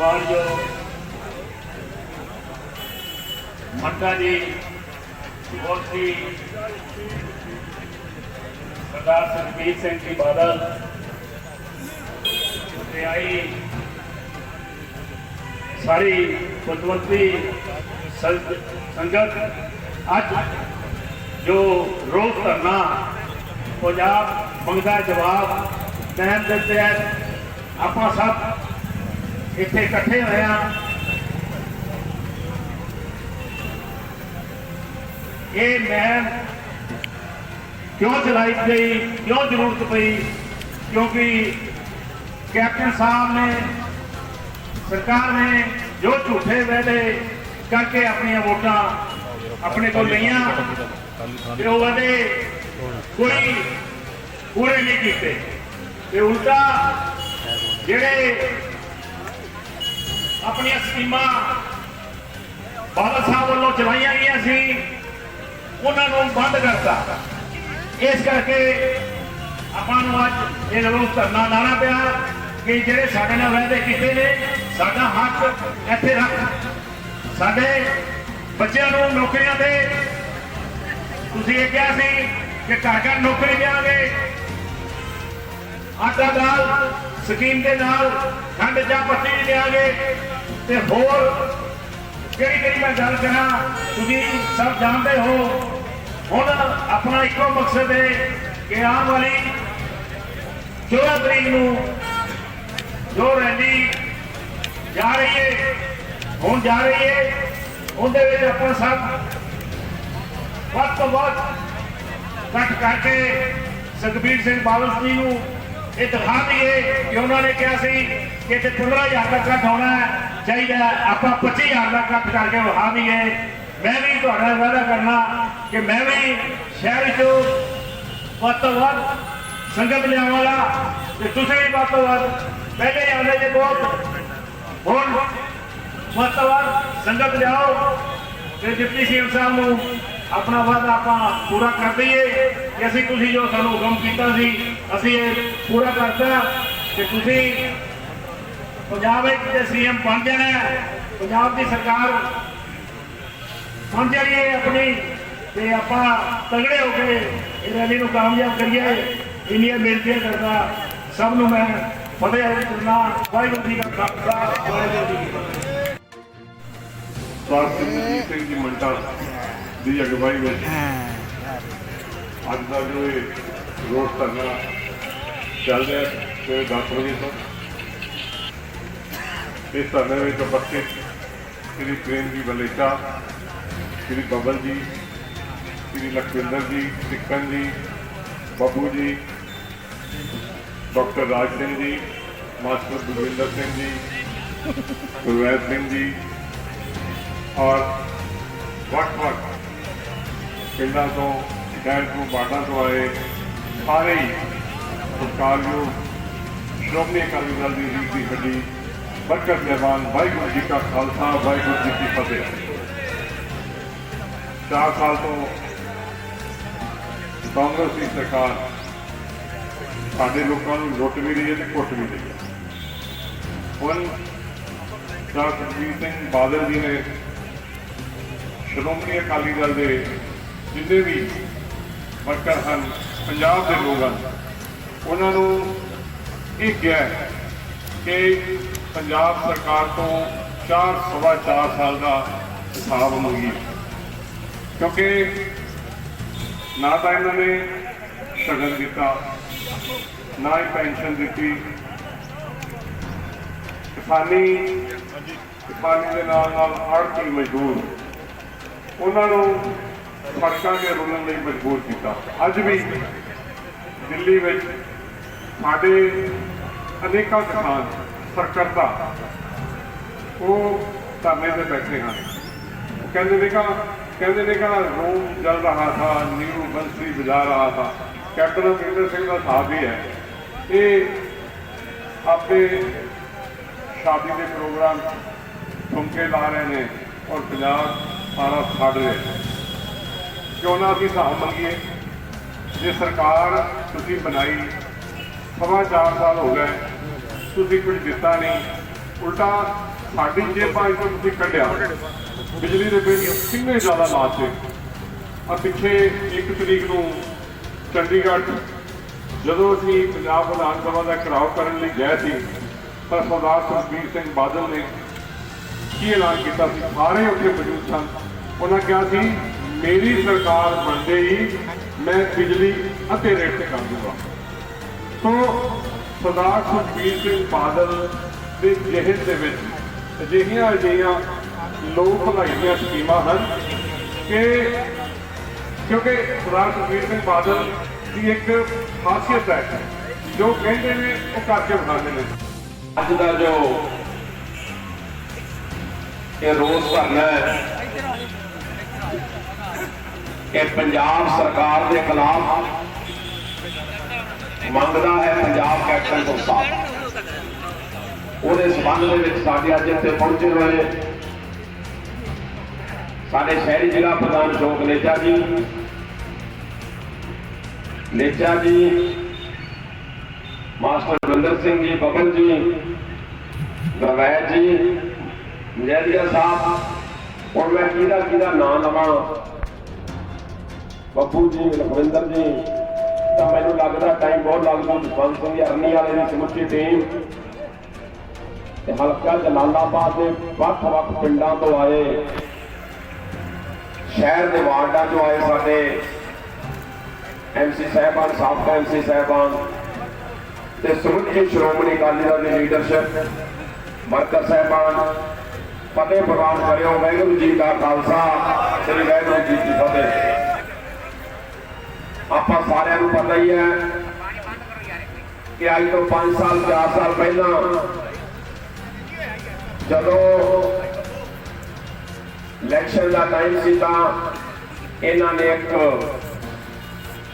सत्कारयोग मंडा जी और श्री सरदार सुखबीर सिंह जी बादल आई सारी बुद्धवंती संगत अज जो रोज धरना पंजाब मंगता जवाब टाइम के तहत आप सब इतने इकट्ठे हुए हैं। ये मुहिम क्यों चलाई गई, क्यों जरूरत पई? क्योंकि कैप्टन साहब ने, सरकार ने जो झूठे वादे करके अपनी वोटा अपने को लिया वो वादे कोई पूरे नहीं किए। उल्टा जेड़े अपनी स्कीमां बादल साहब वालों चलाई गई सी उन्होंने बंद करता। इस करके अपन अज ये रोज धरना लाना पिया कि जेडे साडे नाल वादे कीते ने साडा हक इत्थे रख, साडे बच्चों को नौकरियां दे। तुसीं ये कहा सी कि घर घर नौकरी देंगे, आटा दाल स्कीम के नाल खंड चाह पत्ती भी देंगे ते होर केड़ी मैं गल करा तुसीं सब जानते हो। हुण अपना इको मकसद है कि आने वाली 14 तरीक नूं जो रैली जा रही है, हुण जा रही है, उहदे विच आपां सब वध तो वध कट करके सुखबीर सिंह बादल जी नूं ये दिखा दिए कि उन्होंने कहा सी कि इत्थे 15,000 का कट होना चाहिए, आप 25,000 का कट करके विखा दिए। मैं भी तुहाडा वादा करना कि मैं भी शहर चो वध तो वध संगत लियावांगा ते तुसीं भी वध तो वध पहले आंदे जे बहुत हुण वध तो वध संगत लियाओ ते डिप्टी सीएम साहब नूं अपना वादा आप पूरा कर दईए कि असीं तुसीं जो सानूं हुकम कीता सी असीं ये पूरा करता कि तुसीं पंजाब विच सीएम बन जाना, पंजाब की सरकार बन जानी है अपनी, ते आपां तगड़े होकर इस रैली को कामयाब करिए। इन्नियां बेनतियां करदा सब नूं मैं फतेह करना। वाहिगुरू जी का खालसा, वाहिगुरू जी की फतेह। सरदार सिंह जी मंडा की अगवाई में अज का जो रोड धरना चल रहा है 10 बजे तो इस धरने में उपस्थित श्री प्रेम जी बलेचा, श्री बबल जी, श्री लखविंदर जी, सिक्कन जी, बबू जी, डॉक्टर राज सिंह जी, मास्टर गुरविंदर सिंह जी, गुरवैर सिंह जी और वक् पिंडा तो शहर को बाटा तो आए सारे ही सत्कारयोग श्रोमणी अकाली दल की रीढ़ की हड्डी बरकत जवान। वाहिगुरू जी का खालसा, वाहिगुरू जी की फतेह। 4 साल तो कांग्रेस की सरकार साडे लोगों को लुट भी रही है तो कुट भी रही है। हुण सरदार सुखबीर सिंह बादल जी ने श्रोमणी अकाली दल के जिन्ने भी वर्कर हैं, पंजाब के लोग हैं, उन्होंने ये कहा कि पंजाब सरकार तो 4-4.25 साल का हिसाब मंगी, क्योंकि ना तो इन्होंने शगन दिता, ना ही पेंशन दी। किसानी के नाल आड़ती मजदूर उन्होंने सड़कों के रुलन लिए मजबूर किया। अज भी दिल्ली में साढ़े अनेकों किसान सरकर्ता वो धरने से बैठे हैं। कहते रोम जल रहा था, नीरू बंसरी बजा रहा था। कैप्टन अमरिंदर सिंह का साहब ही है, ये आपे शादी के प्रोग्राम ठुमके ला रहे हैं और पंजाब सारा साड़ रहे हैं। क्यों ना असीं हिसाब मंगीए? जे सरकार तुसीं बनाई 4.25 साल हो गए, तुसीं कुछ दिता नहीं, ਉਲਟਾ ਸਾਡੀ ਜੇਬਾਂ ਤੋਂ ਤੁਸੀਂ ਕੱਢਿਆ। ਬਿਜਲੀ ਦੇ ਬਿੱਲ ਕਿੰਨੇ ਜ਼ਿਆਦਾ ਲਾਤੇ। ਆ ਪਿੱਛੇ 1 ਤਰੀਕ ਨੂੰ ਚੰਡੀਗੜ੍ਹ ਜਦੋਂ ਅਸੀਂ ਪੰਜਾਬ ਵਿਧਾਨ ਸਭਾ ਦਾ ਘਿਰਾਓ ਕਰਨ ਲਈ ਗਏ ਸੀ ਤਾਂ ਸਰਦਾਰ ਸੁਖਬੀਰ ਸਿੰਘ ਬਾਦਲ ਨੇ ਕੀ ਐਲਾਨ ਕੀਤਾ ਸੀ, ਸਾਰੇ ਉੱਥੇ ਮੌਜੂਦ ਸਨ। ਉਹਨਾਂ ਕਿਹਾ ਸੀ ਮੇਰੀ ਸਰਕਾਰ ਬਣਦੇ ਹੀ ਮੈਂ ਬਿਜਲੀ ਅੱਧੇ ਰੇਟ ਤੇ ਕਰ ਦੂੰਗਾ। ਸੋ ਸਰਦਾਰ ਸੁਖਬੀਰ ਸਿੰਘ ਬਾਦਲ ਦੇ ਜ਼ਿਹਨ ਦੇ ਵਿੱਚ ਅਜਿਹੀਆਂ ਲੋਕ ਭਲਾਈ ਦੀਆਂ ਸਕੀਮਾਂ ਹਨ ਕਿ ਕਿਉਂਕਿ ਸਰਦਾਰ ਸੁਖਬੀਰ ਸਿੰਘ ਬਾਦਲ ਦੀ ਇੱਕ ਖਾਸੀਅਤ ਹੈ, ਜੋ ਕਹਿੰਦੇ ਨੇ ਉਹ ਕਰਕੇ ਬਣਾਉਂਦੇ ਨੇ। ਅੱਜ ਦਾ ਜੋ ਇਹ ਰੋਸ ਧਰਨਾ ਹੈ ਕਿ ਪੰਜਾਬ ਸਰਕਾਰ ਦੇ ਖਿਲਾਫ ਮੰਗਦਾ ਹੈ ਪੰਜਾਬ ਕੈਪਟਨ ਤੋਂ ਸਾਫ਼। ਉਹਦੇ ਸੰਬੰਧ ਦੇ ਵਿੱਚ ਸਾਡੇ ਅੱਜ ਇੱਥੇ ਪਹੁੰਚੇ ਹੋਏ ਸਾਡੇ ਸ਼ਹਿਰੀ ਜ਼ਿਲ੍ਹਾ ਪ੍ਰਧਾਨ ਅਸ਼ੋਕ ਨੇਜਾ ਜੀ, ਮਾਸਟਰ ਰਵਿੰਦਰ ਸਿੰਘ ਜੀ, ਬਬਲ ਜੀ, ਗੁਰਵੈਦ ਜੀ, ਮਜੈਦੀਆ ਸਾਹਿਬ, और मैं किहदा नाम लवां, ਬੱਬੂ ਜੀ, ਲਖਵਿੰਦਰ ਜੀ, ਤਾਂ ਮੈਨੂੰ ਲੱਗਦਾ ਟਾਈਮ ਬਹੁਤ ਲੱਗ ਜੂ। ਜਸਵੰਤ ਸਿੰਘ ਅਰਨੀ ਵਾਲੇ ਦੀ ਸਮੁੱਚੀ ਟੀਮ ਤੇ ਹਲਕਾ ਜਲਾਲਾਬਾਦ ਦੇ ਵੱਖ-ਵੱਖ ਪਿੰਡਾਂ ਤੋਂ ਆਏ, ਸ਼ਹਿਰ ਦੇ ਵਾਰਡਾਂ ਚੋਂ ਆਏ ਸਾਡੇ MC ਸਾਹਿਬਾਨ, ਸਾਬਕਾ MC ਸਾਹਿਬਾਨ ਤੇ ਸਮੁੱਚੀ ਸ਼੍ਰੋਮਣੀ ਅਕਾਲੀ ਦਲ ਦੀ ਲੀਡਰਸ਼ਿਪ ਵਰਕਰ ਸਾਹਿਬਾਨ, ਫਤਿਹ ਪ੍ਰਵਾਨ ਕਰਿਓ। ਵਾਹਿਗੁਰੂ ਜੀ ਦਾ ਖਾਲਸਾ, ਸ੍ਰੀ ਵਾਹਿਗੁਰੂ ਜੀ ਕੀ ਫਤਿਹ। ਆਪਾਂ ਸਾਰਿਆਂ ਨੂੰ ਪਤਾ ਹੀ ਹੈ ਕਿ ਅੱਜ ਤੋਂ 5 ਸਾਲ 4 ਸਾਲ ਪਹਿਲਾਂ ਜਦੋਂ ਇਲੈਕਸ਼ਨ ਦਾ ਟਾਈਮ ਸੀ ਤਾਂ ਇਹਨਾਂ ਨੇ ਇੱਕ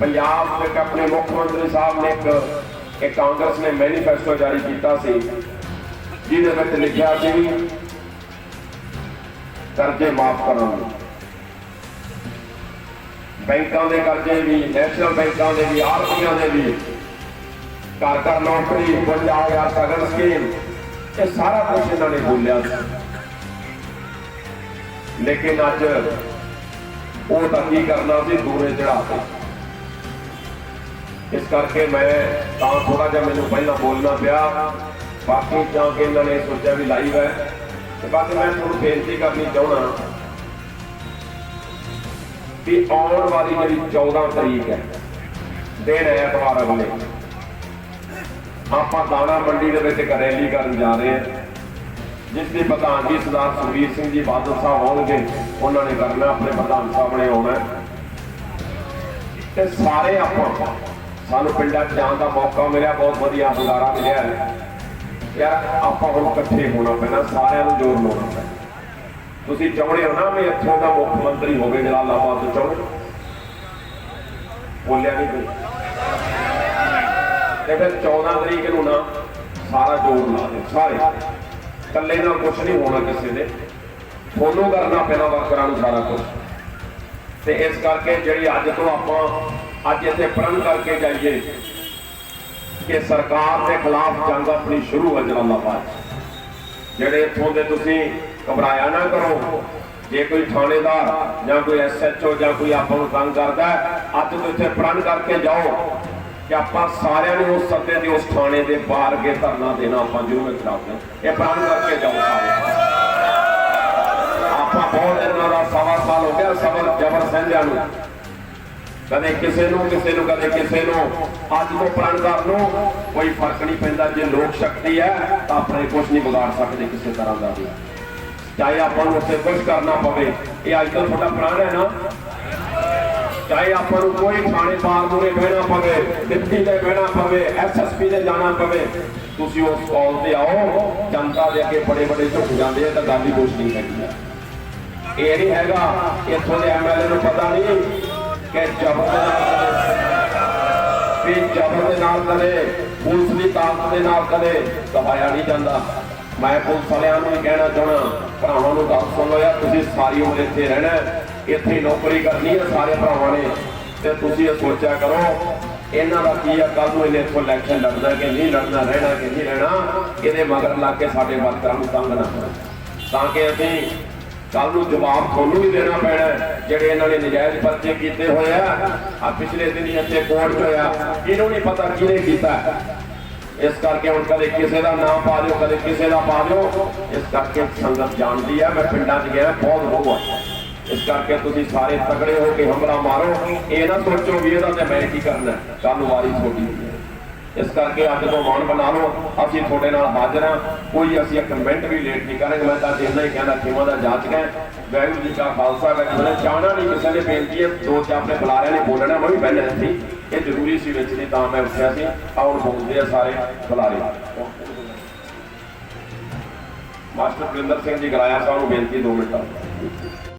ਪੰਜਾਬ ਦੇ ਆਪਣੇ ਮੁੱਖ ਮੰਤਰੀ ਸਾਹਿਬ ਨੇ ਇੱਕ ਕਾਂਗਰਸ ਨੇ ਮੈਨੀਫੈਸਟੋ ਜਾਰੀ ਕੀਤਾ ਸੀ, ਜਿਹਦੇ ਵਿੱਚ ਲਿਖਿਆ ਸੀ ਕਰਜ਼ੇ ਮਾਫ ਕਰਾਂਗੇ। बैंकों के कर्जे भी, नैशनल बैंकों के भी, आरतीआं के भी, घर घर नौकरी, 52,000 सगन स्कीम, ये सारा कुछ इन्होंने बोलिया। लेकिन अज वो तो की करना सी, दूरे चढ़ाते। इस करके मैं थोड़ा जहा मैनू पहला बोलना पिया, बाकी जाके इन्होंने सोचा भी लाइव है। तो बाकी मैं थोड़ी बेनती करनी चाहना कि आने वाली जी 14 तरीक है, दिन ऐतवार अगले, आप दाना मंडी के रैली कर जा रहे हैं, जिसकी प्रधानगी सरदार सुखबीर सिंह जी बादल साहब आउणगे। उन्होंने करना अपने प्रधान साहब ने आना ते सारे आप सानू पिंडा जाने का मौका मिला, बहुत वधिया हुंगारा मिलिया है यार। आप हम इकट्ठे होना पैना, सारिਆਂ ਨੂੰ जोर लाना पैना। ਤੁਸੀਂ ਚਾਹੁੰਦੇ ਹੋ ਨਾ ਵੀ ਇੱਥੋਂ ਦਾ ਮੁੱਖ ਮੰਤਰੀ ਹੋਵੇ ਜਲਾਲਾਬਾਦ ਤੋਂ, ਚਾਹੁੰਦੇ ਬੋਲਿਆ ਨਹੀਂ ਕੋਈ। ਤੇ ਫਿਰ 14 ਤਰੀਕ ਨੂੰ ਨਾ ਸਾਰਾ ਜੋਰ ਲਾ ਦੇ, ਸਾਰੇ ਇਕੱਲੇ ਨਾਲ ਕੁਛ ਨਹੀਂ ਹੋਣਾ ਕਿਸੇ ਦੇ, ਤੁਹਾਨੂੰ ਕਰਨਾ ਪੈਣਾ ਵਰਕਰਾਂ ਨੂੰ ਸਾਰਾ ਕੁਝ। ਤੇ ਇਸ ਕਰਕੇ ਜਿਹੜੀ ਅੱਜ ਤੋਂ ਆਪਾਂ ਅੱਜ ਇੱਥੇ ਪ੍ਰਣ ਕਰਕੇ ਜਾਈਏ ਕਿ ਸਰਕਾਰ ਦੇ ਖਿਲਾਫ ਜੰਗ ਆਪਣੀ ਸ਼ੁਰੂ ਹੈ ਜਲਾਲਾਬਾਦ। ਜਿਹੜੇ ਇੱਥੋਂ ਦੇ ਤੁਸੀਂ घबराया ना करो, जे कोई थानेदार या कोई SHO या कोई आपको तंग करता है, अज तो इतने प्रण करके जाओ कि आप सारे उस सदे के उस थाने के बाहर के धरना देना आप जरूर खिलाफ, ये प्रण करके जाओ सारे। आप बहुत दिनों का 1.25 साल हो गया सबर जबर सहंदिया, कदे किसी कदे किसी अज तो प्रण कर लो, कोई फर्क नहीं पैंदा। जे लोक शक्ति है तो अपने कुछ नहीं बिगाड़ सकते किसी तरह का भी, चाहे आप कुछ करना पवे। ये अजकल थोड़ा प्रण है ना, चाहे आप कोई थाने पार मूरे बहना पवे, डिप्टी से बहना पवे, SSP से जाना पवे, तुसी उस कॉल से आओ। जनता के अगे बड़े बड़े झुक जाते हैं तो गल ही कुछ नहीं करती। ये नहीं हैगा इत्थों के MLA को पता नहीं कि जबर के नाल कदे पुलिस की ताकत के नाल कदे दबाया नहीं जाता। मैं पुलिस वालियां भी कहना चाहना, भरावां नूं गल सुन लो यार, तुसीं सारी उम्र इत्थे रहना, इत्थे नौकरी करनी है सारे भरावां ने, ते तुसीं सोचा करो ਇਹਨਾਂ ਦਾ ਕੀ ਆ, ਕੱਲ ਨੂੰ ਇਹਨੇ ਇੱਥੋਂ ਇਲੈਕਸ਼ਨ ਲੜਨਾ ਕਿ ਨਹੀਂ ਲੜਨਾ, ਰਹਿਣਾ ਕਿ ਨਹੀਂ ਰਹਿਣਾ, ਇਹਦੇ ਮਗਰ ਲੱਗ ਕੇ ਸਾਡੇ ਵਰਕਰਾਂ ਨੂੰ ਤੰਗ ਨਾ ਕਰੋ, ਤਾਂ ਕਿ ਅਸੀਂ ਕੱਲ ਨੂੰ ਜਵਾਬ ਤੁਹਾਨੂੰ ਵੀ ਦੇਣਾ ਪੈਣਾ ਹੈ। ਜਿਹੜੇ ਇਹਨਾਂ ਨੇ ਨਜਾਇਜ਼ ਪਰਚੇ ਕੀਤੇ ਹੋਏ ਆ ਪਿਛਲੇ ਦਿਨ ਹੀ ਇੱਥੇ ਕੋਰਟ 'ਚ ਹੋਇਆ, ਇਹਨੂੰ ਨਹੀਂ ਪਤਾ ਕਿਹਨੇ ਕੀਤਾ। ਇਸ ਕਰਕੇ ਹੁਣ ਕਦੇ ਕਿਸੇ ਦਾ ਨਾਮ ਪਾ ਦਿਓ, ਕਦੇ ਕਿਸੇ ਦਾ ਪਾ ਦਿਓ। ਇਸ ਕਰਕੇ ਸੰਗਤ ਜਾਣਦੀ ਆ, ਮੈਂ ਪਿੰਡਾਂ 'ਚ ਗਿਆ ਬਹੁਤ ਰੋਹ ਆ। ਇਸ ਕਰਕੇ ਤੁਸੀਂ ਸਾਰੇ ਤਕੜੇ ਹੋ ਕੇ ਹਮਲਾ ਮਾਰੋ, ਇਹ ਨਾ ਸੋਚੋ ਵੀ ਇਹਦਾ ਤੇ ਮੈਂ ਕੀ ਕਰਨਾ, ਕੱਲ ਨੂੰ ਵਾਰੀ ਤੁਹਾਡੀ ਹੈ। ਇਸ ਕਰਕੇ ਅੱਜ ਤੋਂ ਮਾਣ ਬਣਾ ਲਓ, ਅਸੀਂ ਤੁਹਾਡੇ ਨਾਲ ਹਾਜ਼ਰ ਹਾਂ, ਕੋਈ ਅਸੀਂ ਇੱਕ ਮਿੰਟ ਵੀ ਲੇਟ ਨਹੀਂ ਕਰਾਂਗੇ। ਮੈਂ ਤਾਂ ਇੰਨਾ ਹੀ ਕਹਿਣਾ ਖਿਮਾ ਦਾ ਜਾਚ ਗਏ, ਵਾਹਿਗੁਰੂ ਜੀ ਕਾ ਖਾਲਸਾ ਵਾਹਿਗੁਰੂ ਜੀ ਕੀ ਫਤਿਹ। ਚਾਹਣਾ ਨਹੀਂ ਕਿਸੇ ਨੇ ਬੇਨਤੀ ਹੈ, ਦੋ ਚਾਰ ਆਪਣੇ ਬੁਲਾਰਿਆਂ ਨੇ ਬੋਲਣਾ, ਮੈਂ ਵੀ ਪਹਿਲਾਂ ਸੀ, ਇਹ ਜ਼ਰੂਰੀ ਸੀ ਵਿੱਚ ਦੀ, ਤਾਂ ਮੈਂ ਉੱਠਿਆ ਸੀ। ਆਉਣ ਬੋਲਦੇ ਆ ਸਾਰੇ ਬੁਲਾਰੇ। ਮਾਸਟਰ ਵਰਿੰਦਰ ਸਿੰਘ ਜੀ ਗਰਾਇਆ ਸਾਹਿਬ ਨੂੰ ਬੇਨਤੀ 2 ਮਿੰਟ।